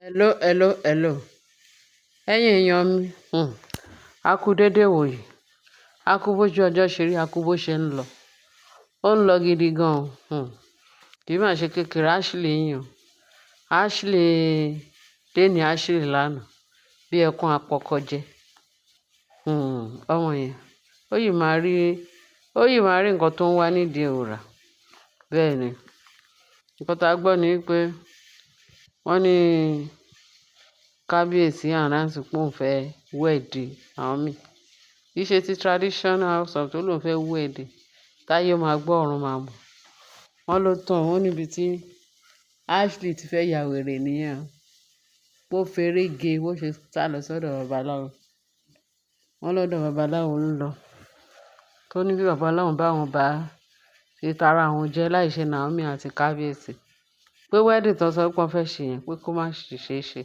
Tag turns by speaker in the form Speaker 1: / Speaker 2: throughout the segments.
Speaker 1: Hello, hello, hello. Ẹ̀yin èèyàn mi, a kú dédé wòyí. A kú bójú ọjọ́ ṣe rí, a kú bó ṣe ń lọ. Ó ń lọ gidi gan. Kì í máa ṣe kékeré. Ashley yín o. Ashley déni Ashley lánàá. Bí ẹkún apọkọjẹ. Ọmọ yẹn. Ó yìí máa rí nǹkan tó ń wá nídìí òòrà. Bẹ́ẹ̀ ni. Nǹkan tá a gbọ́ ni wípé wọ́n ní kábíyèsí announce pé òun fẹ́ wẹ̀dì Naomi. Kì í ṣe ti traditional house of tó lóun fẹ́ wẹ̀dì. Táyé máa gbọ́ ọ̀run máa mọ̀. Wọ́n ló tàn wọ́n níbi tí Ashley ti fẹ́ ya wèrè nìyẹn. Bó feré ge bó ṣe sá lọ sọ́dọ̀ babaláwo. Wọ́n lọ́dọ̀ babaláwo ń lọ. Tó ní bí babaláwo bá wọn bá ṣe tara àwọn jẹ́ láì ṣe Naomi àti kábíyèsí. Pé wedding tó sọ pé wọ́n fẹ́ ṣe yẹn pé kó má ṣe ṣe.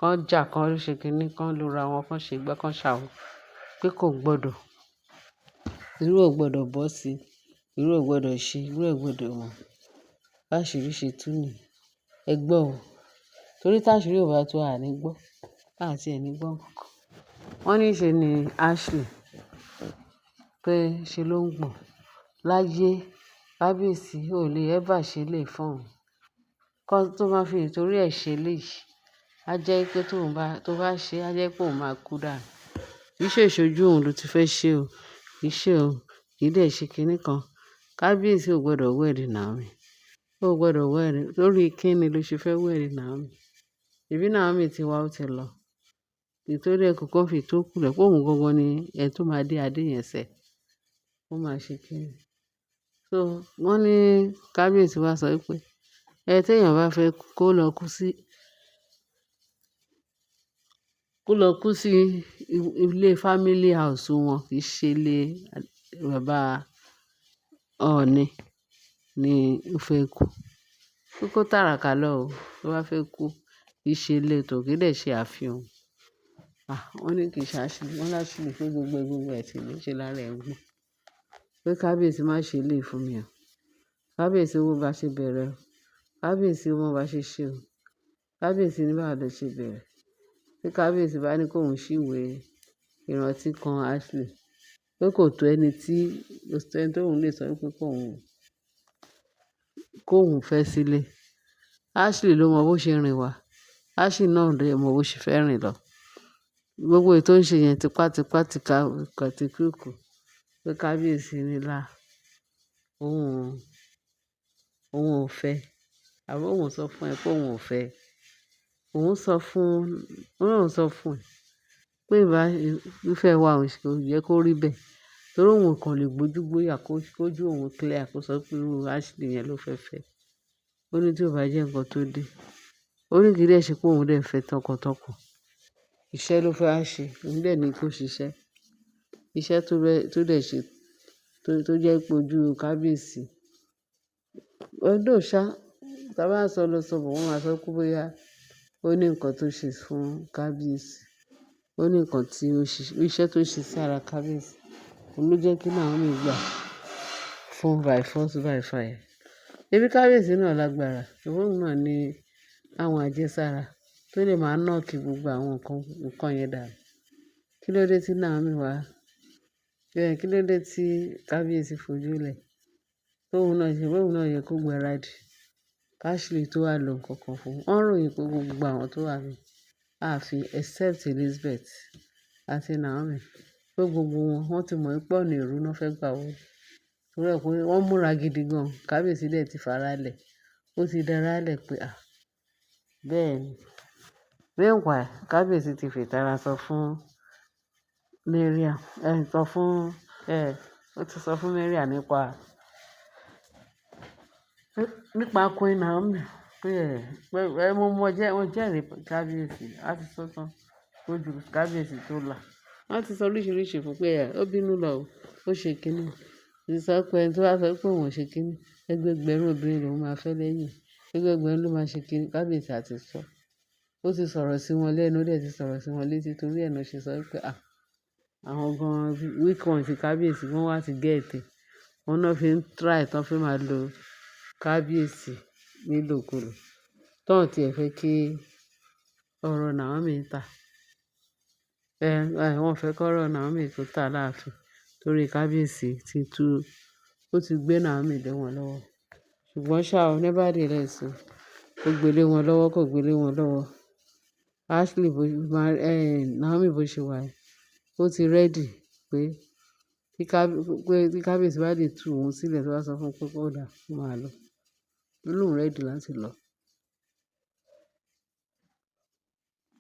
Speaker 1: Kán jà, kán ṣe kínní, kán lura wọn, kán ṣe gbá, kán ṣàwò. Pé kò gbọdọ̀. Irú ò gbọdọ̀ bọ́ sí. Irú ò gbọdọ̀ ṣe. Irú ò gbọdọ̀ mọ̀. Báṣìrí ṣe tú ni. Ẹ gbọ́ o. Torí táṣìírí ò bá tú àní gbọ́. Àti ẹni gbọ́ nǹkan. Wọ́n ní ṣe ni Ashley pé ṣe ló ń gbọ̀n. Láyé kábíyèsí ò lè ever ṣe lè fún òun. Kọ́ tó máa fi nítorí ẹ̀ ṣe léyìí. A jẹ́ pé tó bá ṣe, a jẹ́ pé òun máa kú dànù. Kì í ṣe ìṣojú òun ló ti fẹ́ ṣe o. Kì í ṣe o. Kì í dẹ̀ ṣe kinní kan. Kábíyèsí ò gbọdọ̀ wẹ̀dì Naomi. Ó gbọdọ̀ wẹ̀dì. Lórí kíni ló ṣe fẹ́ wẹ̀dì Naomi? Ìbí Naomi ti wá ó ti lọ. Nítorí ẹ kò kàn fi tó kù lẹ̀ pé òun gangan ni ẹni tó máa dé adé yẹn sẹ̀. Ó máa ṣe kíni. So wọ́n ní kábíyèsí wá sọ wípé tí èèyàn bá fẹ́ kó lọ kú sí ilé family house wọn, kì í ṣe ilé bàbá Ọọ̀ni ni ó fẹ́ kú. Kó tàràkà lọ o. Tó bá fẹ́ kú, kì í ṣe ilé tó kì í dẹ̀ ṣe àfihàn. Wọ́n ní kì í ṣe Ashley. Wọ́n láṣìí ní pé gbogbo ẹ̀ tí ló ṣe lára ẹ̀ ń gbọ̀n. Pé kábíyèsí má ṣe lè fún mi o. Kábíyèsí owó bá ṣe bẹ̀rẹ̀ o. Kábíyèsí owó bá ṣe ṣe o. Kábíyèsí ní báwo ló ṣe bẹ̀rẹ̀. Tí kábíyèsí bá ní kó òun ṣìwé ìrántí kan Ashley. Pé kò tó ẹni tó òun lè sọ wípé kó òun fẹ́ sílé. Ashley ló mọ bó ṣe rìn wá. Ashley náà ló mọ bó ṣe fẹ́ rìn lọ. Gbogbo èyí tó ń ṣe yẹn tipátipá ti kúkù. Pé kábíyèsí ní là. Òun ò fẹ́. Àbí òun sọ fún ẹ pé òun ò fẹ́. Òun sọ fún ẹ pé ìfẹ́ wa ò yẹ kó rí bẹ́ẹ̀. Torí òun kàn lè gbójú gbóyà kójú òun clear kó sọ pé irú Ashley yẹn ló fẹ́ fẹ́. Ó ní tí ò bá jẹ́ nǹkan tó dé. Ó ní kì í dẹ̀ ṣe pé òun dẹ̀ fẹ́ tọkàntọkàn. Iṣẹ́ ló fẹ́ ṣe. Òun dẹ̀ ní kó ṣiṣẹ́. Iṣẹ́ tó dẹ̀ ṣe tó jẹ́ pé ojú kábíyèsí. Although ṣá, tí a bá sọ lọ sọ bọ̀ wọ́n máa sọ pé bóyá ó ní nǹkan tó ṣe fún kábíyèsí. Ó ní nǹkan tí iṣẹ́ tó ṣe sí ara kábíyèsí. Òun ló jẹ́ kí Naomi gbà fún by force by fire. Ẹbí kábíyèsí náà lágbára. Ṣùgbọ́n òun náà ní àwọn àjẹsára tó lè máa knock gbogbo àwọn nǹkan yẹn dànù. Kí ló dé tí Naomi wá? Kí ló dé tí kábíyèsí fojú lẹ̀? Òun náà yẹ kó gbáradì. Ashley tó wà lọ nǹkan kan fún un. Wọ́n ròyìn pé gbogbo àwọn tó wà ní ààfin except Elizabeth àti Naomi. Pé gbogbo wọn ti mọ̀ pé ọ̀nà èrú náà fẹ́ gbà wọ́n. Torí ẹ̀ pé wọ́n múra gidi gan. Kábíyèsí dẹ̀ ti fara lẹ̀. Ó ti dára lẹ̀ pé bẹ́ẹ̀ ni. Meanwhile, kábíyèsí ti fi ìtara sọ fún Mariam. Ó ti sọ fún Mariam nípa Queen Naomi. Pé mo jẹ́rìí kábíyèsí. A ti sọ tán. Ojú kábíyèsí tó là. Wọ́n ti sọ oríṣiríṣi fún pé ó bínú lọ o. Ó ṣe kíní. Ó ti sọ pé ẹni tó bá sọ pé òun ò ṣe kíní. Ẹgbẹẹgbẹ̀rún obìnrin lòun máa fẹ́ lẹ́yìn. Ẹgbẹẹgbẹ̀rún ló máa ṣe kíní. Kábíyèsí àti sọ. Ó ti sọ̀rọ̀ sí wọn lẹ́nu. Ó dẹ̀ ti sọ̀rọ̀ sí wọn létí. Torí ẹ̀ náà ṣe sọ pé àwọn gan-an weak ones kábíyèsí wọ́n wá ti gẹ̀ẹ́tì. Wọ́n náà fi ń try tán fi máa lo kábíyèsí nílòkulò. Tán tí ẹ fẹ́ kí ọ̀rọ̀ Naomi tà. Wọ́n fẹ́ kọ́rọ̀ Naomi tó tà láàfin torí kábíyèsí ó ti gbé Naomi lé wọn lọ́wọ́. Ṣùgbọ́n ṣá o, nevertheless o, kò gbé lé wọn lọ́wọ́, kò gbé lé wọn lọ́wọ́. Naomi bó ṣe wà yìí, ó ti ready pé tí kábíyèsí bá lè tú òun sílẹ̀ tó bá sọ fún un pé kó dà, ó máa lọ. Ó lóun ready láti lọ.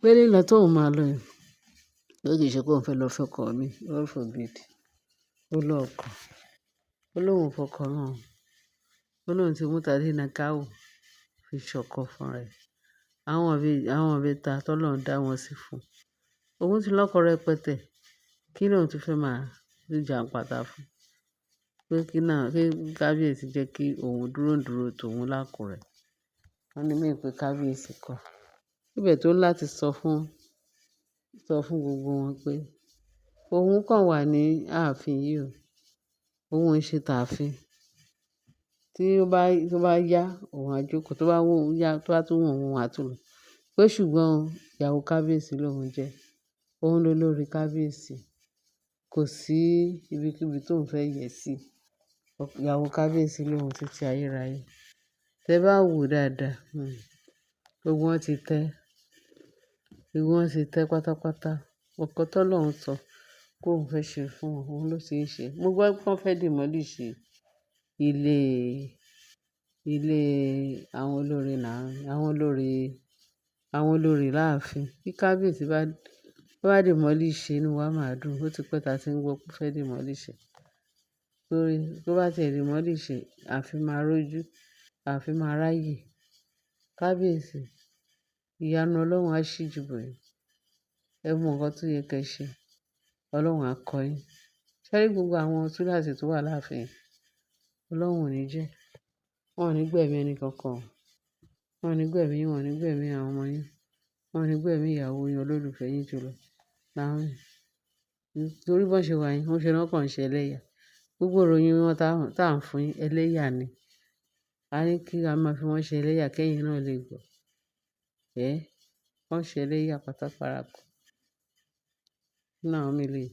Speaker 1: Pé lílọ tóun máa lọ yẹn, ó kì í ṣe pé òun fẹ́ lọ fọkọ mi, God forbid. Ó lọ́ọ̀kọ̀. Ó lóun fọkọ náà. Ó lóun ti mú Tadenikawo fi ṣọkọ fún rẹ̀. Àwọn ìbẹta tọ́lọ́run dá wọn sí fún. Òun ti lọ́kọ rẹpẹtẹ. Kí lóun tún fẹ́ máa jàǹpátá fún? Pé kí kábíyèsí jẹ́ kí òun dúró tòun lákùrẹ́. Wọ́n ní mí pé kábíyèsí kọ̀. Ibẹ̀ tó láti sọ fún gbogbo wọn pé òun kàn wà ní ààfin yìí o. Òun ń ṣe tààfin. Tí ó bá yá, òun á jókòó. Tó bá tún wù òun á tún lọ. Pé ṣùgbọ́n ìyàwó kábíyèsí lòun jẹ́. Òun ló lórí kábíyèsí. Kò sí ibikíbi tóun fẹ́ yẹ̀ sí. Ìyàwó kábíyèsí lòun títí ayérayé. Tẹ bá wò dáadáa, gbogbo wọn ti tẹ́. Gbogbo wọn ti tẹ́ pátápátá. Ọkọ tọ́lọ́run sọ pé òun fẹ́ ṣe fún wọn, òun ló ti ń ṣe. Mo gbọ́ pé wọ́n fẹ́ demolish ilé àwọn olórí láàfin. Bí kábíyèsí bá demolish, inú wa máa dùn. Ó ti pẹ́ ta tí ń gbọ́ pé ó fẹ́ demolish. Torí tó bá tiẹ̀ demolish, àfi máa rójú, àfi máa ráyè. Kábíyèsí, ìyanu Ọlọ́run á ṣíjú bò yín. Ẹ mọ nǹkan tó yẹ kẹ́ ṣe. Ọlọ́run á kọ́ yín. Ṣé rí gbogbo àwọn túláàsì tó wà láàfin yẹn? Ọlọ́run ò ní jẹ́. Wọn ò ní gbẹ̀mí ẹni kankan. Wọn ò ní gbẹ̀mí yín, wọn ò ní gbẹ̀mí àwọn ọmọ yín. Wọn ò ní gbẹ̀mí ìyàwó yín, olólùfẹ́ yín jùlọ. Naomi. Torí bọ́n ṣe wà yín, wọ́n ṣe náà kàn ṣe ẹlẹ́yà. Gbogbo ìròyìn wọn tá à ń fún yín, ẹlẹ́yà ni. A ní kí a máa fi wọ́n ṣe ẹlẹ́yà kẹ́yìn náà lè gbọ́. Wọ́n ṣe ẹlẹ́yà pátápárakọ̀. Naomi lè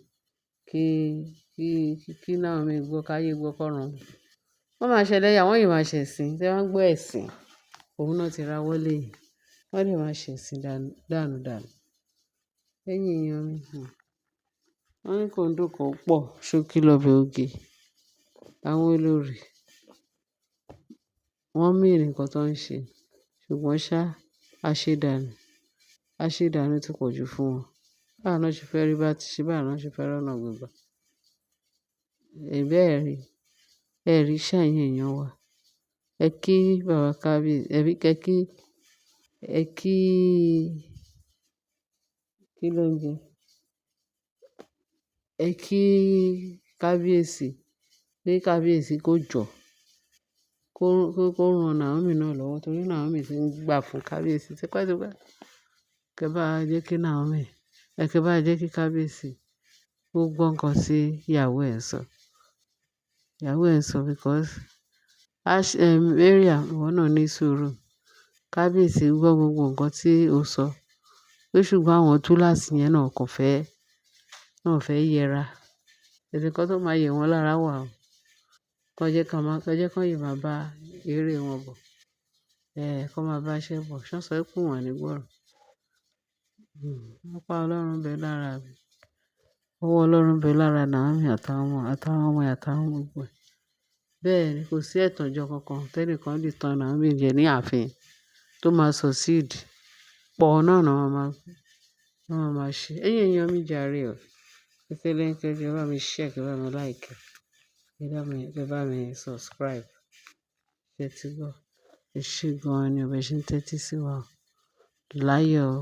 Speaker 1: kí Naomi gbọ́ káyé gbọ́ kọ́run. Wọ́n máa ṣe ẹlẹ́yà, wọ́n yìí máa ṣe ẹ̀sìn. Tẹ́ wọ́n gbọ́ ẹ̀sìn, òun náà ti ra wọlé yìí. Wọ́n lè máa ṣe ẹ̀sìn dànù. Ẹ̀yin èèyàn mi, wọ́n ní kòńdó kan pọ̀ ṣókí lọ́bẹ̀ oge. Àwọn olórí, wọ́n mean nǹkan tó ń ṣe. Ṣùgbọ́n ṣá, àṣedànù ti pọ̀ jù fún wọn. Báwo náà ṣe fẹ́ rí bá ti ṣe, báwo náà ṣe fẹ́ rọ́nà gbígbà. Ẹ rí ṣẹ̀yìn èèyàn wa. Ẹ kí bàbá kábíyèsí, ẹ kí ló ń jẹ? Ẹ kí kábíyèsí, pé kábíyèsí kó jọ̀, kó ran Naomi náà lọ́wọ́ torí Naomi ti ń gbà fún kábíyèsí tipẹ́tipẹ́. Kẹ́ bá jẹ́ kí kábíyèsí ó gbọ́ nǹkan tí ìyàwó ẹ̀ sọ. Ìyàwó ẹ̀ sọ because Mariam, ìwọ náà ní sùúrù. Kábíyèsí gbọ́ gbogbo nǹkan tí ó sọ. Pé ṣùgbọ́n àwọn túláàsì yẹn náà fẹ́ yẹra. Ẹnìkan tó máa yẹ̀ wọ́n lára wà o. Kán yìí máa bá eré wọn bọ̀. Kán máa bá iṣẹ́ bọ̀. Ṣán sọ pé wọ́n ní gbọ́rọ̀. Apá Ọlọ́run bẹ lára mi. Ọwọ́ Ọlọ́run bẹ lára Naomi àtàwọn ọmọ àtàwọn gbogbo ẹ̀. Bẹ́ẹ̀ ni kò sí ẹ̀tànjọ kankan tẹ́nìkan lè tan Naomi jẹ ní ààfin tó máa succeed. Pọ̀ náà ni wọ́n máa ṣe. Ẹ̀yin èèyàn mi jàre o. Kẹ́ bá mi share, kẹ́ bá mi like, kẹ́ bá mi subscribe. Ṣé ti gbọ́? Ẹ ṣé gan-an ni o bẹ ṣe ń tẹ́tí sí wa o. Láyọ̀ o.